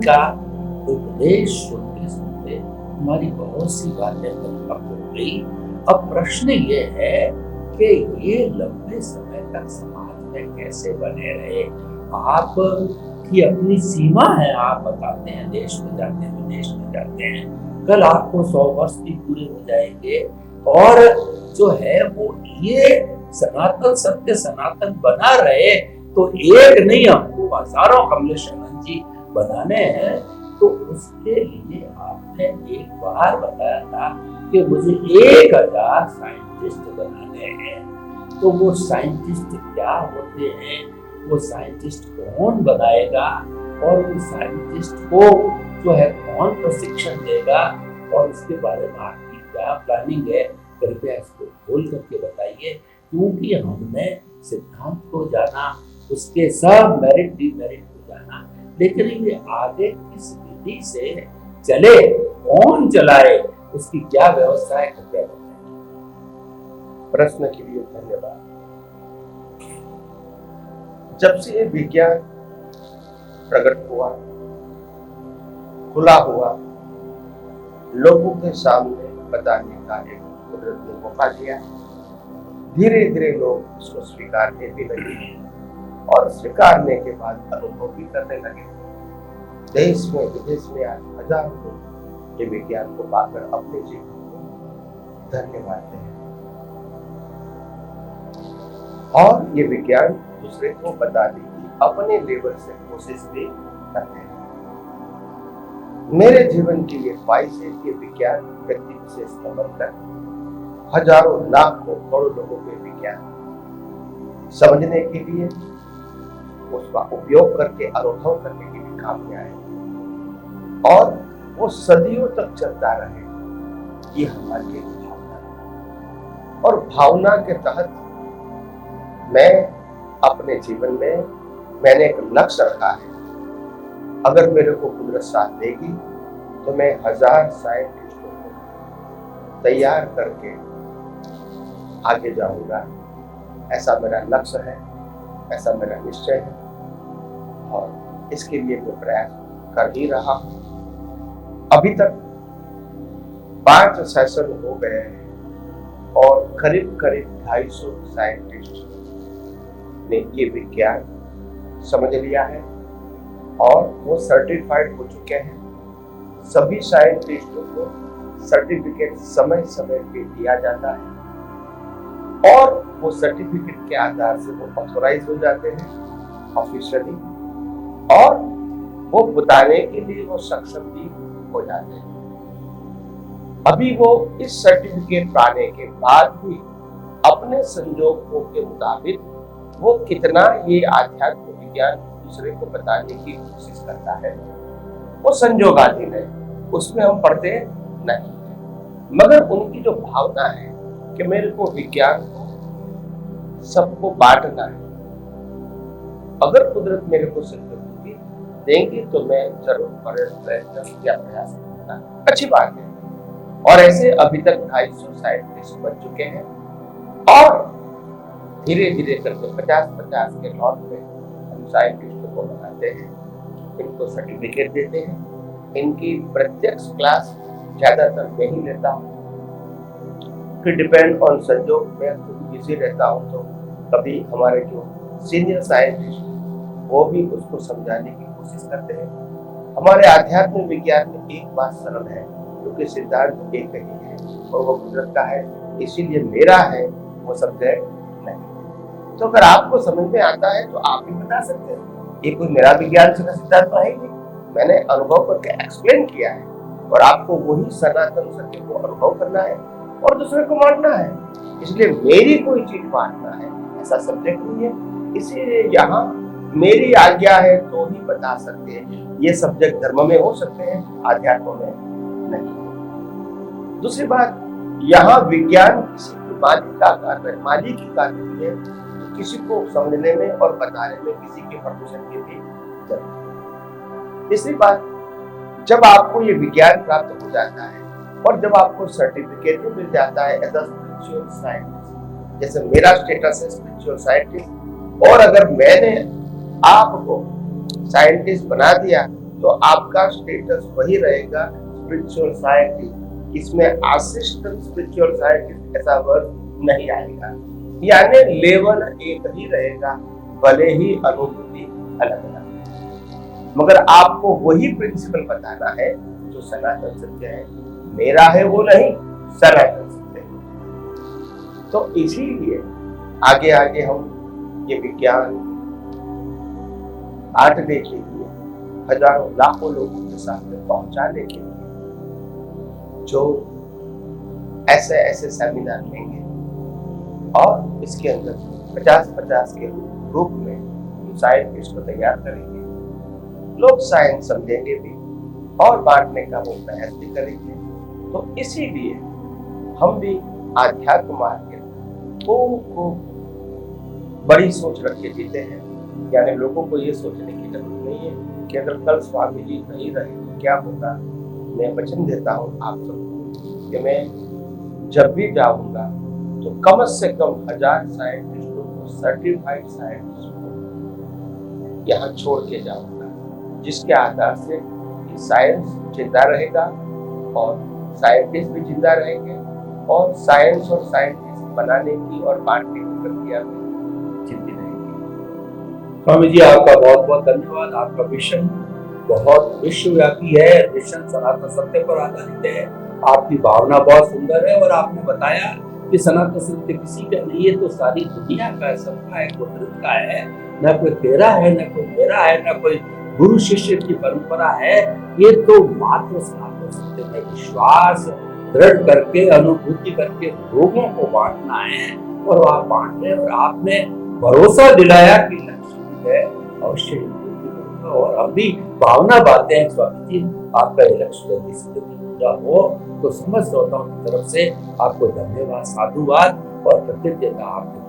का उपदेश सुनते सुनते हमारी बहुत सी बातें परिपक्व हो गई। अब प्रश्न ये है कि ये लंबे समय तक समाज में कैसे बने रहे। आप की अपनी सीमा है, आप बताते हैं देश में जाते हैं, विदेश में जाते हैं, कल आपको 100 वर्ष भी पूरे हो जाएंगे और जो है वो ये सनातन सत्य सनातन बना रहे। तो एक नहीं, हमको हजारों कमलेश जी बनाने हैं। तो उसके लिए आपने एक बार बताया था कि मुझे 1000 साइंटिस्ट बनाने हैं। तो वो साइंटिस्ट क्या होते हैं, वो साइंटिस्ट कौन बनाएगा और उस साइंटिस्ट को जो है कौन प्रशिक्षण देगा और उसके बारे में आपकी क्या प्लानिंग है, कृपया इसको खोल करके बताइए। क्योंकि हमने सिद्धांत को जाना, उसके सब मेरिट डिमेरिट को जाना, लेकिन ये आगे किस विधि से चले, कौन चलाए, उसकी क्या व्यवस्था है, कृपया बताइए। प्रश्न के लिए धन्यवाद। जब से ये विज्ञान प्रकट हुआ, खुला हुआ, लोगों के सामने बताने का एक कुदरत ने मौका दिया, धीरे धीरे लोग उसको स्वीकारने भी लगे और स्वीकारने के बाद अनुभव भी करने लगे। देश में विदेश में आज हजारों लोग ये विज्ञान को पाकर अपने जीवन को धन्य मानते हैं और ये विज्ञान दूसरे को बताने की अपने लेवल से कोशिश भी करते हैं। मेरे जीवन की ये ख्वाहिश है कि विज्ञान व्यक्ति विशेष का बनकर हजारों लाखों करोड़ों लोगों के विज्ञान समझने के लिए, उसका उपयोग करके अनुभव करने के लिए काम में आए और वो सदियों तक चलता रहे। ये हमारी एक भावना है और भावना के तहत मैं अपने जीवन में मैंने एक लक्ष्य रखा है। अगर मेरे को कुदरत साथ देगी तो मैं 1000 साइंटिस्टों को तैयार करके आगे जाऊंगा। ऐसा मेरा लक्ष्य है, ऐसा मेरा निश्चय है और इसके लिए मैं प्रयास कर ही रहा हूं। अभी तक 5 सेशन हो गए हैं और करीब करीब 250 साइंटिस्ट ने ये विज्ञान समझ लिया है और वो सर्टिफाइड हो चुके हैं। सभी साइंटिस्टों को सर्टिफिकेट समय समय पे दिया जाता है और वो सर्टिफिकेट के आधार से वो ऑथोराइज हो जाते हैं ऑफिशियली और वो बताने के लिए वो सक्षम भी हो जाते हैं। अभी वो इस सर्टिफिकेट पाने के बाद भी अपने संजोगों के मुताबिक वो कितना ये आध्यात्मिक विज्ञान दूसरे को बताने की कोशिश करता है, वो संजोगाधीन है, उसमें हम पढ़ते नहीं। मगर उनकी जो भावना है कि मेरे को विज्ञान को सबको बांटना है, अगर कुदरत मेरे को संजोग देंगी तो मैं जरूर प्रयत्न या प्रयास करूंगा। अच्छी बात है। और ऐसे अभी तक 250 साइंटिस्ट बन चुके हैं और धीरे धीरे करके 50-50 के नॉर्थ में हम साइंटिस्टों को बनाते हैं, इनको सर्टिफिकेट देते हैं। इनकी प्रत्यक्ष क्लास ज्यादातर मैं ही लेता हूँ, फिर डिपेंड ऑन संजोग मैं खुद बिजी रहता हूँ तो कभी हमारे जो सीनियर साइंटिस्ट वो भी उसको समझाने की कोशिश करते हैं। हमारे आध्यात्मिक विज्ञान में एक बात सरल है, क्योंकि सिद्धांत एक ही है और वो कुदरत का है, इसीलिए मेरा है वो सब्जेक्ट नहीं। तो अगर आपको समझ में आता है तो आप भी बता सकते हैं। ये कोई मेरा विज्ञान से सिद्धांत तो है ही नहीं, मैंने अनुभव करके एक्सप्लेन किया है और आपको वही सनातन सत्य को अनुभव करना है और दूसरे को बांटना है। इसलिए मेरी कोई चीज बांटना है ऐसा सब्जेक्ट नहीं है। इसीलिए यहाँ मेरी आज्ञा है तो ही बता सकते हैं। ये सब्जेक्ट धर्म में हो सकते हैं, अध्यात्म में नहीं। दूसरी बात, यहाँ विज्ञान किसी की मालिक की कार्य नहीं है, किसी को समझने में और बताने में किसी के परमिशन की भी जरूरत है। तीसरी बात, जब आपको ये विज्ञान प्राप्त हो जाता है और जब आपको सर्टिफिकेट भी मिल जाता है एज अ स्पिरिचुअल साइंटिस्ट, जैसे मेरा स्टेटस है स्पिरिचुअल साइंटिस्ट, और अगर मैंने आपको साइंटिस्ट बना दिया तो आपका स्टेटस वही रहेगा स्पिरिचुअल साइंटिस्ट। इसमें असिस्टेंट स्पिरिचुअल साइंटिस्ट ऐसा वर्ड नहीं आएगा, यानी लेवल एक ही रहेगा, भले ही अनुभूति अलग अलग। मगर आपको वही प्रिंसिपल बताना है जो सनातन सत्य है, मेरा है वो नहीं, सनातन सत्य है। तो इसीलिए आगे आगे हम ये विज्ञान बांटने के लिए, हजारों लाखों लोगों के सामने पहुंचाने के लिए जो ऐसे ऐसे सेमिनार लेंगे और इसके अंदर 50-50 के रूप में साइंटिस्ट को तैयार करेंगे, लोग साइंस समझेंगे भी और बांटने का वो प्रयास भी करेंगे। तो इसीलिए हम भी आध्यात्म मार्ग को बड़ी सोच रख के जीते हैं। यानी लोगों को ये सोचने की जरूरत नहीं है कि अगर कल स्वामी जी नहीं रहे तो क्या होगा। मैं वचन देता हूँ आप सबको कि मैं जब भी जाऊंगा तो कम से कम 1000 साइंटिस्टों को, सर्टिफाइड साइंटिस्ट को यहाँ छोड़ के जाऊंगा, जिसके आधार से साइंस जिंदा रहेगा और साइंटिस्ट भी जिंदा रहेंगे और साइंस और साइंटिस्ट बनाने की और बांटने की प्रक्रिया में जिंदी रहेगी। स्वामी जी आपका बहुत बहुत धन्यवाद। आपका मिशन बहुत विश्वव्यापी है, मिशन सनातन सत्य पर आधारित है। आपकी भावना बहुत सुंदर है और आपने बताया कि सनातन सत्य किसी का नहीं है, तो सारी दुनिया का, सबका है, कुदरत का है। न कोई तेरा है, न कोई मेरा है, न कोई गुरु शिष्य की परंपरा है। ये तो मात्र सनातन सत्य में विश्वास दृढ़ करके, अनुभूति करके लोगों को बांटना है और आप बांट रहे हैं। और आपने भरोसा दिलाया कि लक्ष्य है अवश्य ही, और हम भी भावना बातें हैं स्वामी जी, आपका ये लक्ष्य जल्दी से जल्दी पूरा हो। तो समझ श्रोताओं की तरफ से आपको धन्यवाद, साधुवाद और कृतज्ञता। आपने